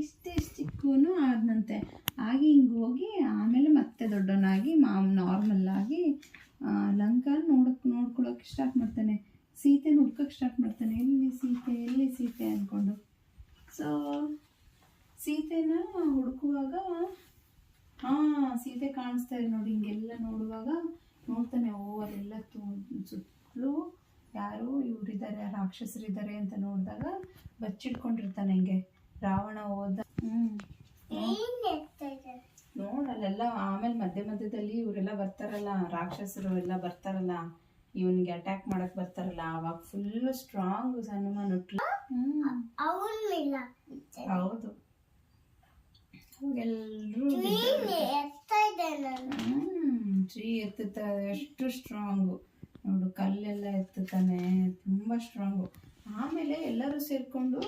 ಇಷ್ಟೇ ಚಿಕ್ಕವನು ಆದನಂತೆ. ಆಗಿ ಹಿಂಗೆ ಹೋಗಿ ಆಮೇಲೆ ಮತ್ತೆ ದೊಡ್ಡವನಾಗಿ ನಾರ್ಮಲ್ ಆಗಿ ಲಂಕಾ ನೋಡ್ಕೊಳಕ್ಕೆ ಸ್ಟಾರ್ಟ್ ಮಾಡ್ತಾನೆ. ಸೀತೆನ ಹುಡ್ಕೋಕ್ಕೆ ಸ್ಟಾರ್ಟ್ ಮಾಡ್ತಾನೆ. ಎಲ್ಲಿ ಸೀತೆ ಅಂದ್ಕೊಂಡು. ಸೊ ಸೀತೆನ ಹುಡುಕುವಾಗ ಸೀತೆ ಕಾಣಿಸ್ತಾ ಇದೆ ನೋಡಿ. ಹಿಂಗೆಲ್ಲ ನೋಡುವಾಗ ನೋಡ್ತಾನೆ, ಅದೆಲ್ಲ ಸುತ್ತಲೂ ಯಾರು ಇವರಿದ್ದಾರೆ, ರಾಕ್ಷಸರಿದ್ದಾರೆ ಅಂತ ನೋಡಿದಾಗ ಬಚ್ಚಿಟ್ಕೊಂಡಿರ್ತಾನೆ. ಹಿಂಗೆ ರಾವಣ ಹೋದ ನೋಡಲ್ಲೆಲ್ಲ. ಆಮೇಲೆ ಮಧ್ಯದಲ್ಲಿ ಇವರೆಲ್ಲ ಬರ್ತಾರಲ್ಲ, ರಾಕ್ಷಸರು ಎಲ್ಲ ಬರ್ತಾರಲ್ಲ, ಇವನಿಗೆ ಅಟ್ಯಾಕ್ ಮಾಡಕ್ ಬರ್ತಾರಲ್ಲ, ಅವಾಗ ಫುಲ್ ಸ್ಟ್ರಾಂಗ್ ಹನುಮಾನ್ ಹುಟ್ಲು. ಹೌದು, ಎಲ್ಲರೂ ಟ್ರೀ ಎತ್ತುತ್ತ ಎಷ್ಟು ಸ್ಟ್ರಾಂಗು ನೋಡು. ಕಲ್ಲೆಲ್ಲ ಎತ್ತುತ್ತಾನೆ, ತುಂಬಾ ಸ್ಟ್ರಾಂಗು. ಆಮೇಲೆ ಎಲ್ಲರೂ ಸೇರ್ಕೊಂಡು